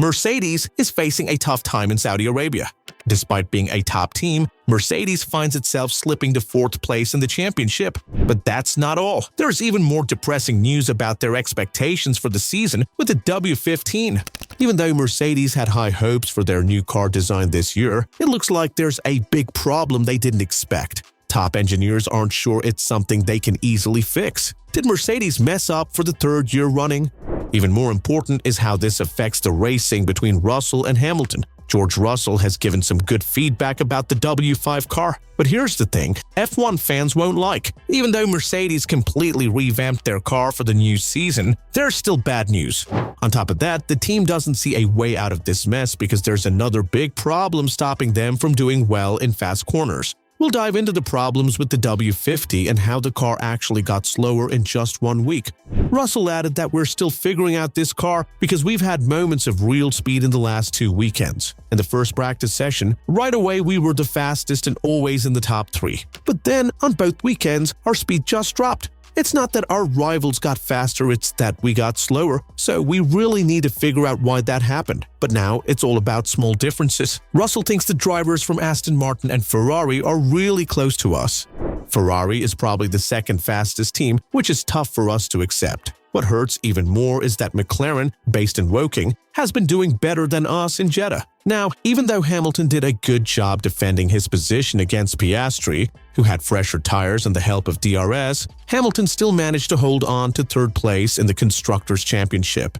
Mercedes is facing a tough time in Saudi Arabia. Despite being a top team, Mercedes finds itself slipping to 4th place in the championship. But that's not all. There's even more depressing news about their expectations for the season with the W15. Even though Mercedes had high hopes for their new car design this year, it looks like there's a big problem they didn't expect. Top engineers aren't sure it's something they can easily fix. Did Mercedes mess up for the 3rd year running? Even more important is how this affects the racing between Russell and Hamilton. George Russell has given some good feedback about the W5 car. But here's the thing F1 fans won't like. Even though Mercedes completely revamped their car for the new season, there's still bad news. On top of that, the team doesn't see a way out of this mess because there's another big problem stopping them from doing well in fast corners. We'll dive into the problems with the W50 and how the car actually got slower in just 1 week. Russell added that we're still figuring out this car because we've had moments of real speed in the last 2 weekends. In the first practice session, right away we were the fastest and always in the top 3. But then, on both weekends, our speed just dropped. It's not that our rivals got faster, it's that we got slower, so we really need to figure out why that happened. But now, it's all about small differences. Russell thinks the drivers from Aston Martin and Ferrari are really close to us. Ferrari is probably the 2nd fastest team, which is tough for us to accept. What hurts even more is that McLaren, based in Woking, has been doing better than us in Jeddah. Now, even though Hamilton did a good job defending his position against Piastri, who had fresher tires and the help of DRS, Hamilton still managed to hold on to 3rd place in the Constructors' Championship.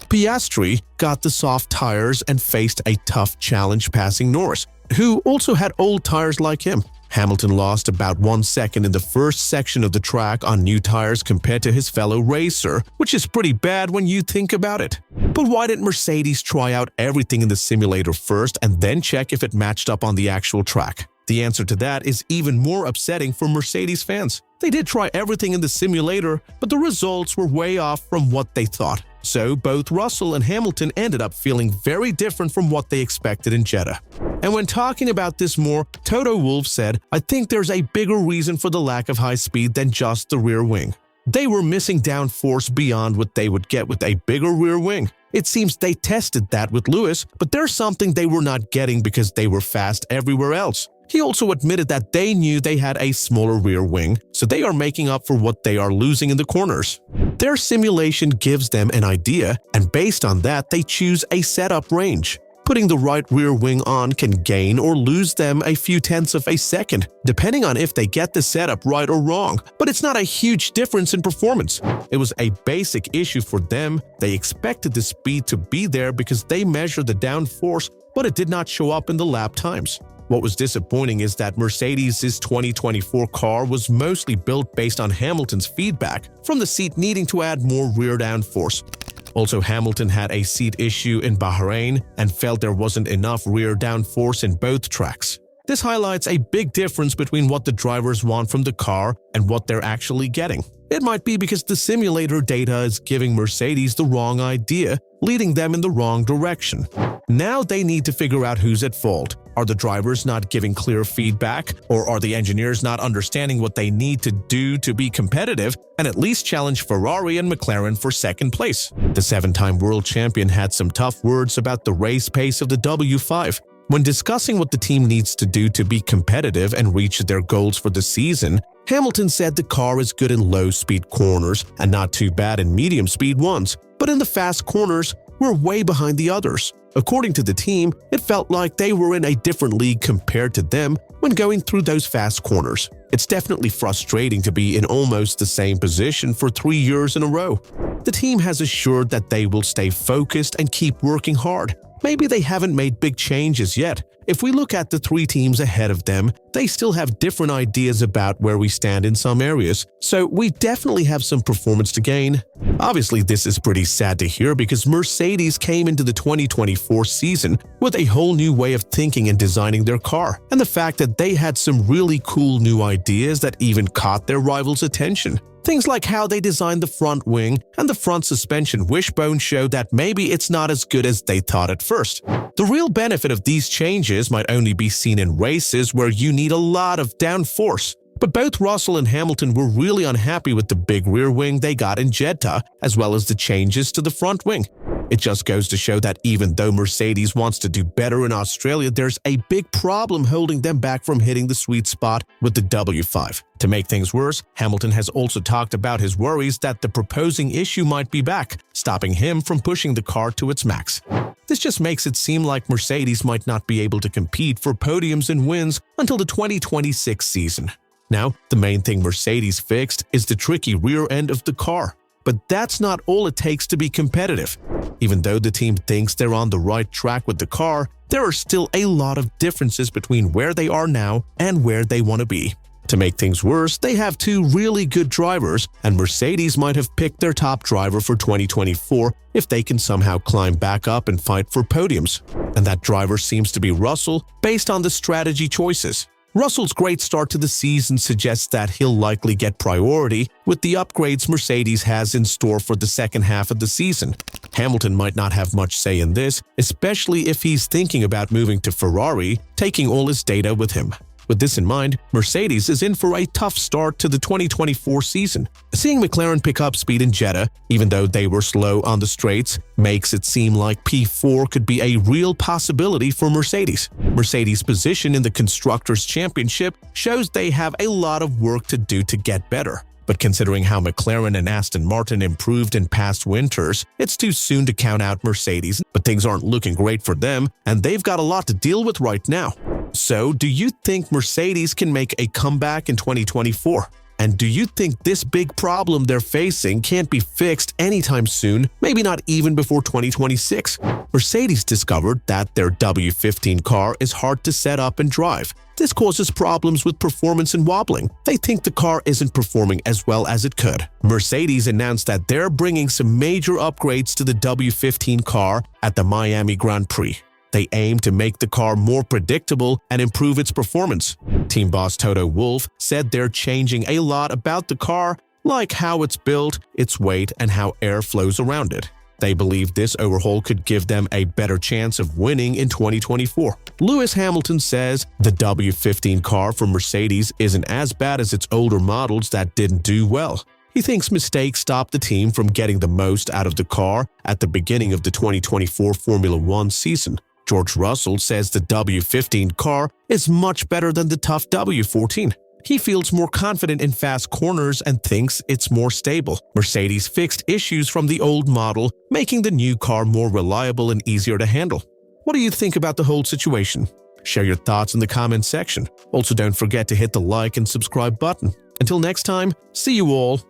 Piastri got the soft tires and faced a tough challenge passing Norris, who also had old tires like him. Hamilton lost about 1 second in the first section of the track on new tires compared to his fellow racer, which is pretty bad when you think about it. But why didn't Mercedes try out everything in the simulator first and then check if it matched up on the actual track? The answer to that is even more upsetting for Mercedes fans. They did try everything in the simulator, but the results were way off from what they thought. So both Russell and Hamilton ended up feeling very different from what they expected in Jeddah. And when talking about this more, Toto Wolff said, "I think there's a bigger reason for the lack of high speed than just the rear wing. They were missing downforce beyond what they would get with a bigger rear wing. It seems they tested that with Lewis, but there's something they were not getting because they were fast everywhere else." He also admitted that they knew they had a smaller rear wing, so they are making up for what they are losing in the corners. Their simulation gives them an idea, and based on that, they choose a setup range. Putting the right rear wing on can gain or lose them a few tenths of a second, depending on if they get the setup right or wrong, but it's not a huge difference in performance. It was a basic issue for them. They expected the speed to be there because they measured the downforce, but it did not show up in the lap times. What was disappointing is that Mercedes' 2024 car was mostly built based on Hamilton's feedback from the seat needing to add more rear downforce. Also, Hamilton had a seat issue in Bahrain and felt there wasn't enough rear downforce in both tracks. This highlights a big difference between what the drivers want from the car and what they're actually getting. It might be because the simulator data is giving Mercedes the wrong idea, leading them in the wrong direction. Now they need to figure out who's at fault. Are the drivers not giving clear feedback, or are the engineers not understanding what they need to do to be competitive and at least challenge Ferrari and McLaren for 2nd place? The 7-time world champion had some tough words about the race pace of the W5. When discussing what the team needs to do to be competitive and reach their goals for the season, Hamilton said the car is good in low-speed corners and not too bad in medium-speed ones, but in the fast corners, we're way behind the others. According to the team, it felt like they were in a different league compared to them when going through those fast corners. It's definitely frustrating to be in almost the same position for 3 years in a row. The team has assured that they will stay focused and keep working hard. Maybe they haven't made big changes yet. If we look at the 3 teams ahead of them, they still have different ideas about where we stand in some areas, so we definitely have some performance to gain. Obviously, this is pretty sad to hear because Mercedes came into the 2024 season with a whole new way of thinking and designing their car, and the fact that they had some really cool new ideas that even caught their rivals' attention. Things like how they designed the front wing and the front suspension wishbone show that maybe it's not as good as they thought at first. The real benefit of these changes might only be seen in races where you need a lot of downforce. But both Russell and Hamilton were really unhappy with the big rear wing they got in Jeddah, as well as the changes to the front wing. It just goes to show that even though Mercedes wants to do better in Australia, there's a big problem holding them back from hitting the sweet spot with the W5. To make things worse, Hamilton has also talked about his worries that the proposing issue might be back, stopping him from pushing the car to its max. This just makes it seem like Mercedes might not be able to compete for podiums and wins until the 2026 season. Now, the main thing Mercedes fixed is the tricky rear end of the car. But that's not all it takes to be competitive. Even though the team thinks they're on the right track with the car, there are still a lot of differences between where they are now and where they want to be. To make things worse, they have two really good drivers, and Mercedes might have picked their top driver for 2024 if they can somehow climb back up and fight for podiums. And that driver seems to be Russell, based on the strategy choices. Russell's great start to the season suggests that he'll likely get priority with the upgrades Mercedes has in store for the second half of the season. Hamilton might not have much say in this, especially if he's thinking about moving to Ferrari, taking all his data with him. With this in mind, Mercedes is in for a tough start to the 2024 season. Seeing McLaren pick up speed in Jeddah, even though they were slow on the straights, makes it seem like P4 could be a real possibility for Mercedes. Mercedes' position in the Constructors' Championship shows they have a lot of work to do to get better. But considering how McLaren and Aston Martin improved in past winters, it's too soon to count out Mercedes, but things aren't looking great for them, and they've got a lot to deal with right now. So, do you think Mercedes can make a comeback in 2024? And do you think this big problem they're facing can't be fixed anytime soon, maybe not even before 2026? Mercedes discovered that their W15 car is hard to set up and drive. This causes problems with performance and wobbling. They think the car isn't performing as well as it could. Mercedes announced that they're bringing some major upgrades to the W15 car at the Miami Grand Prix. They aim to make the car more predictable and improve its performance. Team boss Toto Wolff said they're changing a lot about the car, like how it's built, its weight, and how air flows around it. They believe this overhaul could give them a better chance of winning in 2024. Lewis Hamilton says the W15 car from Mercedes isn't as bad as its older models that didn't do well. He thinks mistakes stopped the team from getting the most out of the car at the beginning of the 2024 Formula One season. George Russell says the W15 car is much better than the tough W14. He feels more confident in fast corners and thinks it's more stable. Mercedes fixed issues from the old model, making the new car more reliable and easier to handle. What do you think about the whole situation? Share your thoughts in the comments section. Also, don't forget to hit the like and subscribe button. Until next time, see you all